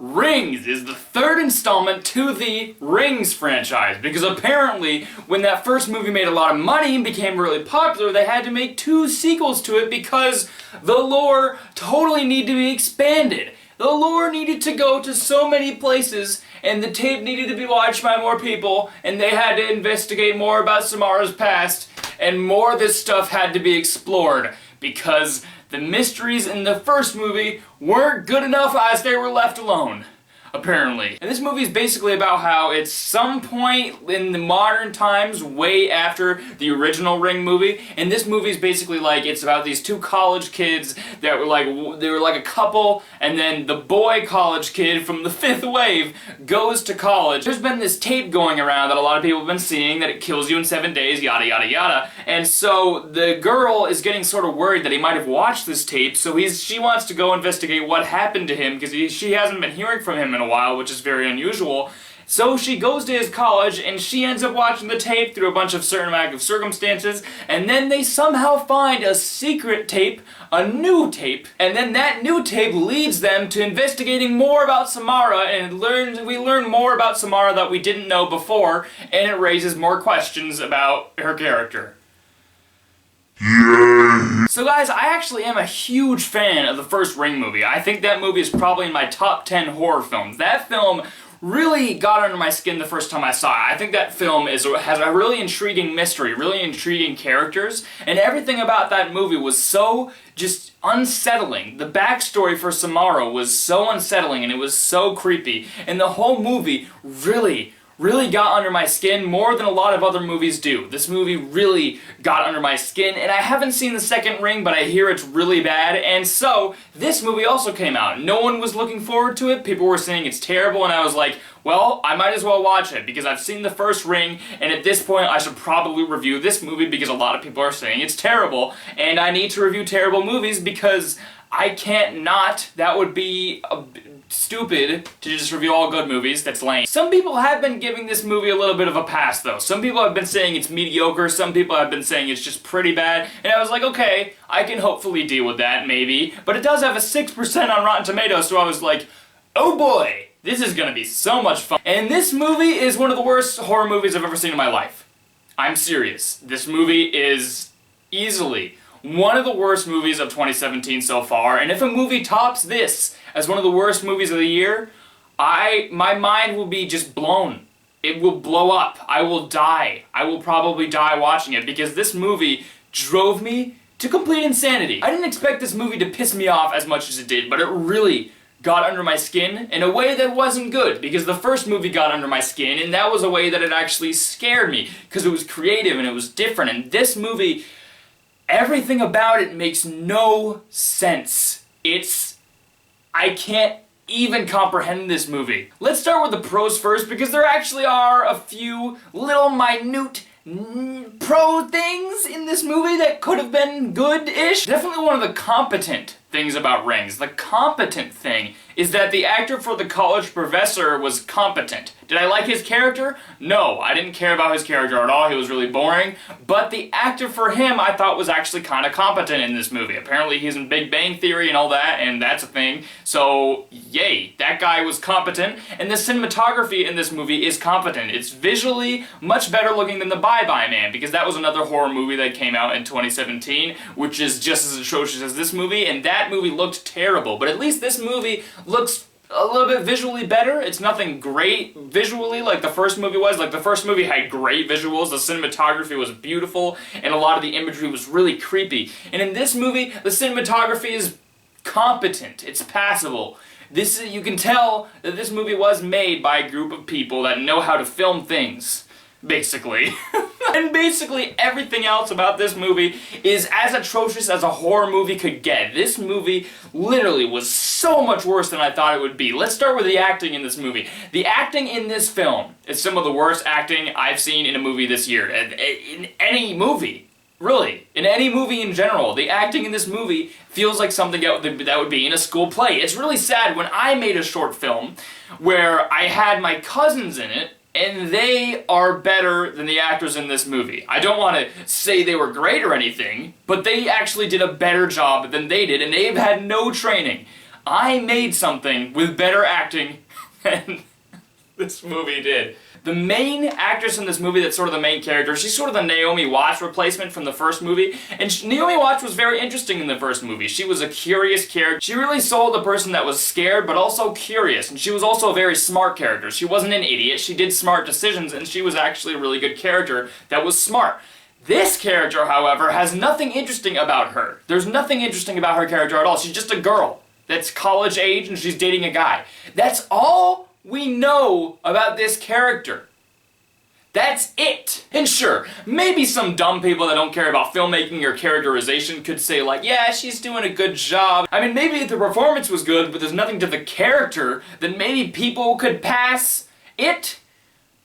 Rings is the third installment to the Rings franchise, because apparently when that first movie made a lot of money and became really popular, they had to make 2 sequels to it because the lore totally needed to be expanded. The lore needed to go to so many places, and the tape needed to be watched by more people, and they had to investigate more about Samara's past, and more of this stuff had to be explored, because the mysteries in the first movie weren't good enough as they were left alone, apparently. And this movie is basically about how at some point in the modern times, way after the original Ring movie, and this movie is basically like, it's about these 2 college kids that were like a couple, and then the boy college kid from the 5th wave goes to college. There's been this tape going around that a lot of people have been seeing, that it kills you in 7 days, yada yada yada, and so the girl is getting sort of worried that he might have watched this tape, so she wants to go investigate what happened to him, because she hasn't been hearing from him in a while, which is very unusual. So she goes to his college, and she ends up watching the tape through a bunch of certain amount of circumstances, and then they somehow find a secret tape, a new tape, and then that new tape leads them to investigating more about Samara, and we learn more about Samara that we didn't know before, and it raises more questions about her character. Yay! So guys, I actually am a huge fan of the first Ring movie. I think that movie is probably in my top 10 horror films. That film really got under my skin the first time I saw it. I think that film has a really intriguing mystery, really intriguing characters, and everything about that movie was so just unsettling. The backstory for Samara was so unsettling, and it was so creepy, and the whole movie really really got under my skin more than a lot of other movies do. This movie really got under my skin, and I haven't seen the second Ring, but I hear it's really bad, and so this movie also came out. No one was looking forward to it, people were saying it's terrible, and I was like, well, I might as well watch it, because I've seen the first Ring, and at this point I should probably review this movie because a lot of people are saying it's terrible, and I need to review terrible movies because I can't not. That would be stupid to just review all good movies. That's lame. Some people have been giving this movie a little bit of a pass though. Some people have been saying it's mediocre, some people have been saying it's just pretty bad, and I was like, okay, I can hopefully deal with that, maybe. But it does have a 6% on Rotten Tomatoes, so I was like, oh boy, this is gonna be so much fun. And this movie is one of the worst horror movies I've ever seen in my life. I'm serious. This movie is easily one of the worst movies of 2017 so far, and if a movie tops this as one of the worst movies of the year, my mind will be just blown. It will blow up. I will die. I will probably die watching it because this movie drove me to complete insanity. I didn't expect this movie to piss me off as much as it did, but it really got under my skin in a way that wasn't good, because the first movie got under my skin, and that was a way that it actually scared me, because it was creative and it was different, and this movie, everything about it makes no sense. I can't even comprehend this movie. Let's start with the pros first, because there actually are a few little minute pro things in this movie that could have been good-ish. Definitely one of the competent things about Rings. The competent thing is that the actor for the college professor was competent. Did I like his character? No, I didn't care about his character at all. He was really boring. But the actor for him I thought was actually kind of competent in this movie. Apparently he's in Big Bang Theory and all that, and that's a thing. So, yay, that guy was competent. And the cinematography in this movie is competent. It's visually much better looking than The Bye Bye Man, because that was another horror movie that came out in 2017, which is just as atrocious as this movie, and that movie looked terrible. But at least this movie looks a little bit visually better. It's nothing great visually like the first movie was. Like, the first movie had great visuals, the cinematography was beautiful, and a lot of the imagery was really creepy. And in this movie, the cinematography is competent. It's passable. You can tell that this movie was made by a group of people that know how to film things, basically. And basically everything else about this movie is as atrocious as a horror movie could get. This movie literally was so much worse than I thought it would be. Let's start with the acting in this movie. The acting in this film is some of the worst acting I've seen in a movie this year. In any movie. Really. In any movie in general. The acting in this movie feels like something that would be in a school play. It's really sad. When I made a short film where I had my cousins in it, and they are better than the actors in this movie. I don't want to say they were great or anything, but they actually did a better job than they did, and they've had no training. I made something with better acting than this movie did. The main actress in this movie that's sort of the main character, she's sort of the Naomi Watts replacement from the first movie, and Naomi Watts was very interesting in the first movie. She was a curious character. She really sold a person that was scared, but also curious, and she was also a very smart character. She wasn't an idiot, she did smart decisions, and she was actually a really good character that was smart. This character, however, has nothing interesting about her. There's nothing interesting about her character at all. She's just a girl that's college age and she's dating a guy. That's all we know about this character. That's it. And sure, maybe some dumb people that don't care about filmmaking or characterization could say like, yeah, she's doing a good job. I mean, maybe if the performance was good, but there's nothing to the character, then maybe people could pass it.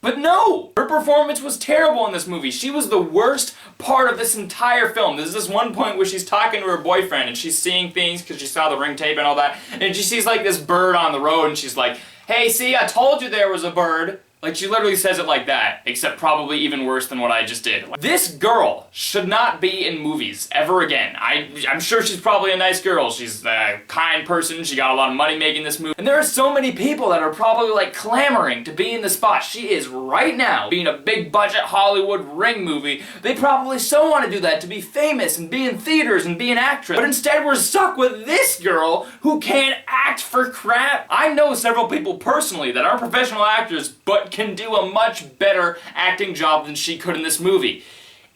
But no! Her performance was terrible in this movie. She was the worst part of this entire film. There's this one point where she's talking to her boyfriend and she's seeing things because she saw the ring tape and all that, and she sees like this bird on the road and she's like, hey, see, I told you there was a bird. Like, she literally says it like that, except probably even worse than what I just did. This girl should not be in movies ever again. I'm sure she's probably a nice girl. She's a kind person. She got a lot of money making this movie. And there are so many people that are probably like clamoring to be in the spot she is right now. Being a big budget Hollywood Ring movie, they probably so want to do that to be famous and be in theaters and be an actress. But instead we're stuck with this girl who can't act for crap. I know several people personally that aren't professional actors but can do a much better acting job than she could in this movie.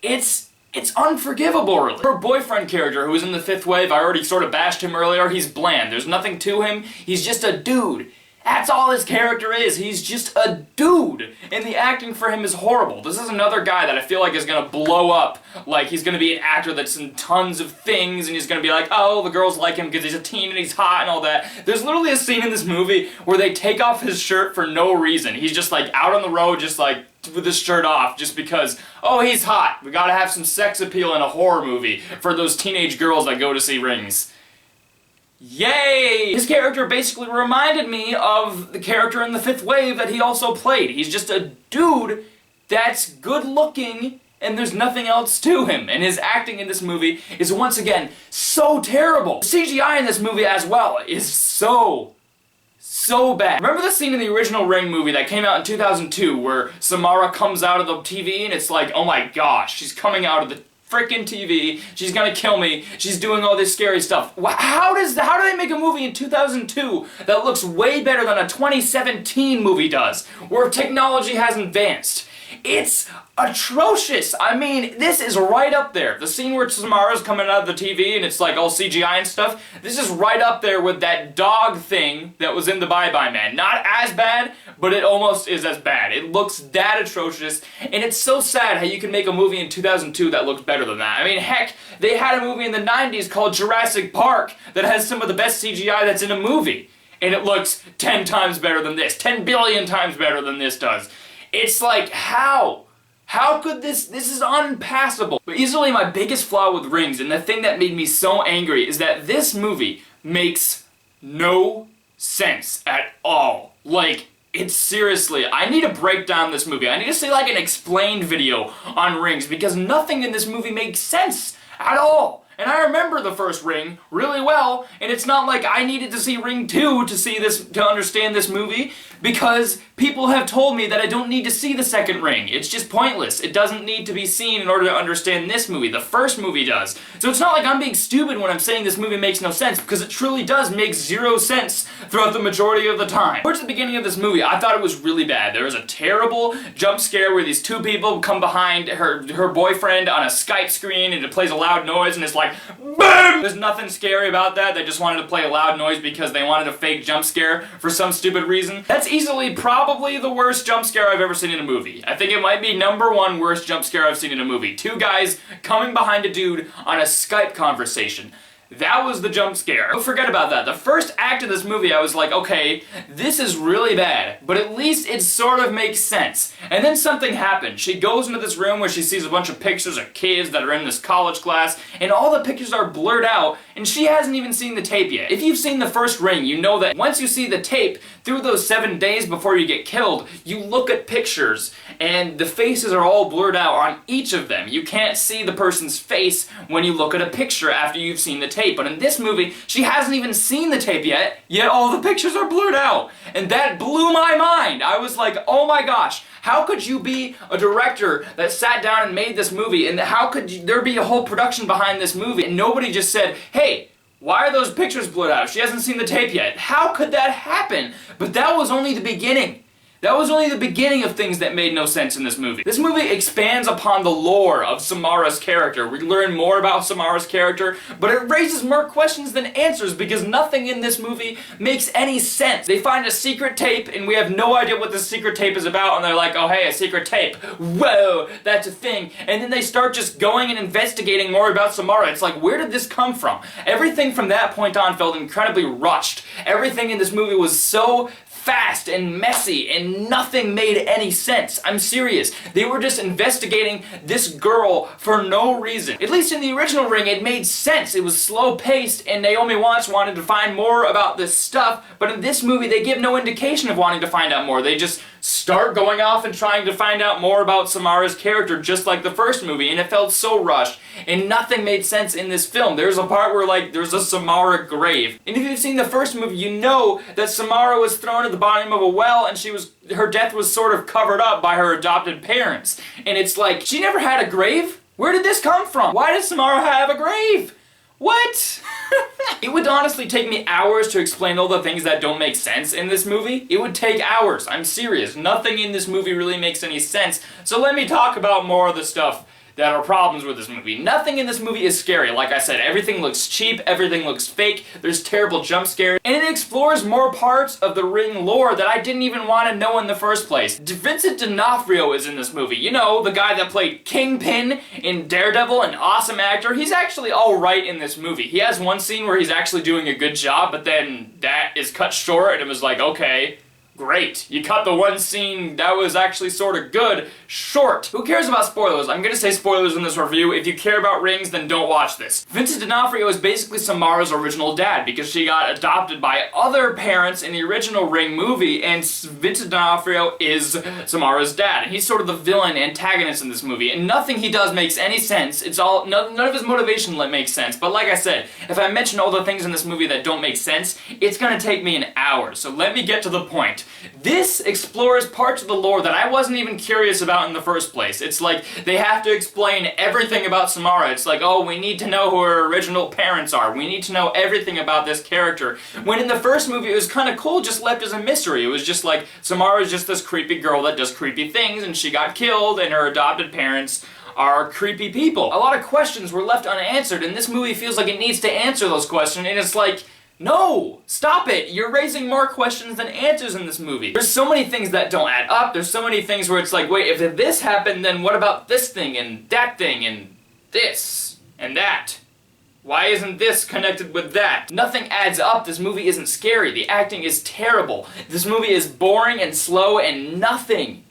It's unforgivable, really. Her boyfriend character, who was in The Fifth Wave, I already sort of bashed him earlier, he's bland. There's nothing to him. He's just a dude. That's all his character is. He's just a dude. And the acting for him is horrible. This is another guy that I feel like is gonna blow up. Like, he's gonna be an actor that's in tons of things, and he's gonna be like, oh, the girls like him because he's a teen and he's hot and all that. There's literally a scene in this movie where they take off his shirt for no reason. He's just like out on the road, just like with his shirt off, just because, oh, he's hot. We gotta have some sex appeal in a horror movie for those teenage girls that go to see Rings. Yay! His character basically reminded me of the character in The Fifth Wave that he also played. He's just a dude that's good looking and there's nothing else to him. And his acting in this movie is once again so terrible. CGI in this movie as well is so bad. Remember the scene in the original Ring movie that came out in 2002 where Samara comes out of the TV and it's like, oh my gosh, she's coming out of the frickin' TV, she's gonna kill me, she's doing all this scary stuff. How do they make a movie in 2002 that looks way better than a 2017 movie does, where technology has advanced? It's atrocious. I mean, this is right up there. The scene where Samara's coming out of the TV and it's like all CGI and stuff, this is right up there with that dog thing that was in the Bye Bye Man. Not as bad, but it almost is as bad. It looks that atrocious, and it's so sad how you can make a movie in 2002 that looks better than that. I mean, heck, they had a movie in the 90s called Jurassic Park that has some of the best CGI that's in a movie, and it looks 10 times better than this, 10 billion times better than this does. It's like, how? How could this is unpassable. But easily my biggest flaw with Rings, and the thing that made me so angry, is that this movie makes no sense at all. Like, it's seriously, I need to break down this movie. I need to see like an explained video on Rings, because nothing in this movie makes sense at all. And I remember the first Ring really well, and it's not like I needed to see Ring 2 to understand this movie, because people have told me that I don't need to see the second Ring. It's just pointless. It doesn't need to be seen in order to understand this movie. The first movie does. So it's not like I'm being stupid when I'm saying this movie makes no sense, because it truly does make zero sense throughout the majority of the time. Towards the beginning of this movie, I thought it was really bad. There was a terrible jump scare where these two people come behind her boyfriend on a Skype screen, and it plays a loud noise, and it's like, BOOM! There's nothing scary about that. They just wanted to play a loud noise because they wanted a fake jump scare for some stupid reason. That's easily probably the worst jump scare I've ever seen in a movie. I think it might be #1 worst jump scare I've seen in a movie. Two guys coming behind a dude on a Skype conversation. That was the jump scare. Don't forget about that. The first act of this movie, I was like, okay, this is really bad, but at least it sort of makes sense. And then something happened. She goes into this room where she sees a bunch of pictures of kids that are in this college class, and all the pictures are blurred out, and she hasn't even seen the tape yet. If you've seen the first Ring, you know that once you see the tape, through those 7 days before you get killed, you look at pictures, and the faces are all blurred out on each of them. You can't see the person's face when you look at a picture after you've seen the tape. But in this movie, she hasn't even seen the tape yet all the pictures are blurred out. And that blew my mind. I was like, oh my gosh, how could you be a director that sat down and made this movie, and how could there be a whole production behind this movie, and nobody just said, hey, why are those pictures blurred out? She hasn't seen the tape yet. How could that happen? But that was only the beginning. That was only the beginning of things that made no sense in this movie. This movie expands upon the lore of Samara's character. We learn more about Samara's character, but it raises more questions than answers because nothing in this movie makes any sense. They find a secret tape, and we have no idea what this secret tape is about, and they're like, oh hey, a secret tape. Whoa, that's a thing. And then they start just going and investigating more about Samara. It's like, where did this come from? Everything from that point on felt incredibly rushed. Everything in this movie was so fast and messy, and nothing made any sense. I'm serious. They were just investigating this girl for no reason. At least in the original Ring, it made sense. It was slow-paced, and Naomi Watts wanted to find more about this stuff, but in this movie, they give no indication of wanting to find out more. They just start going off and trying to find out more about Samara's character, just like the first movie, and it felt so rushed, and nothing made sense in this film. There's a part where, like, there's a Samara grave. And if you've seen the first movie, you know that Samara was thrown at the bottom of a well, and her death was sort of covered up by her adopted parents. And it's like, she never had a grave? Where did this come from? Why does Samara have a grave? What? It would honestly take me hours to explain all the things that don't make sense in this movie. It would take hours. I'm serious. Nothing in this movie really makes any sense. So let me talk about more of the stuff that are problems with this movie. Nothing in this movie is scary. Like I said, everything looks cheap, everything looks fake, there's terrible jump scares, and it explores more parts of the Ring lore that I didn't even want to know in the first place. Vincent D'Onofrio is in this movie. You know, the guy that played Kingpin in Daredevil, an awesome actor. He's actually alright in this movie. He has one scene where he's actually doing a good job, but then that is cut short, and it was like, okay, great. You cut the one scene that was actually sort of good short. Who cares about spoilers? I'm gonna say spoilers in this review. If you care about Rings, then don't watch this. Vincent D'Onofrio is basically Samara's original dad because she got adopted by other parents in the original Ring movie, and Vincent D'Onofrio is Samara's dad. And he's sort of the villain antagonist in this movie, and nothing he does makes any sense. It's all, none of his motivation makes sense. But like I said, if I mention all the things in this movie that don't make sense, it's gonna take me an hour. So let me get to the point. This explores parts of the lore that I wasn't even curious about in the first place. It's like they have to explain everything about Samara. It's like, oh, we need to know who her original parents are. We need to know everything about this character. When in the first movie it was kind of cool, just left as a mystery. It was just like, Samara is just this creepy girl that does creepy things and she got killed and her adopted parents are creepy people. A lot of questions were left unanswered and this movie feels like it needs to answer those questions, and it's like, no! Stop it! You're raising more questions than answers in this movie. There's so many things that don't add up. There's so many things where it's like, wait, if this happened, then what about this thing and this and that? Why isn't this connected with that? Nothing adds up. This movie isn't scary. The acting is terrible. This movie is boring and slow, and nothing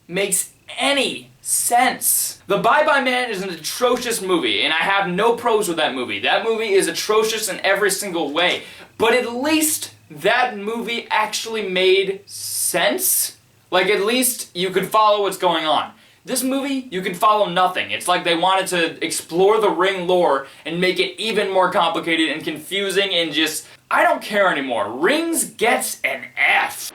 makes any sense. The Bye Bye Man is an atrocious movie, and I have no pros with that movie. That movie is atrocious in every single way. But at least that movie actually made sense. Like, at least you could follow what's going on. This movie, you can follow nothing. It's like they wanted to explore the Ring lore and make it even more complicated and confusing and just, I don't care anymore. Rings gets an F.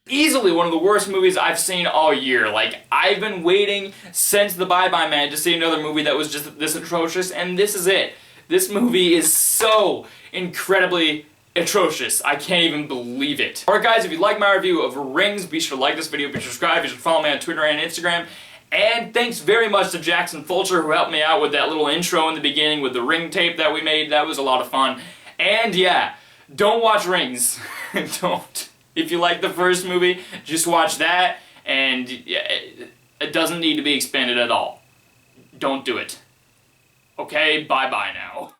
Easily one of the worst movies I've seen all year. Like, I've been waiting since The Bye Bye Man to see another movie that was just this atrocious, and this is it. This movie is so incredibly atrocious. I can't even believe it. Alright guys, if you like my review of Rings, be sure to like this video, be sure to subscribe, be sure to follow me on Twitter and Instagram. And thanks very much to Jackson Fulcher who helped me out with that little intro in the beginning with the Ring tape that we made. That was a lot of fun. And yeah, don't watch Rings. Don't. If you like the first movie, just watch that, and it doesn't need to be expanded at all. Don't do it. Okay, bye-bye now.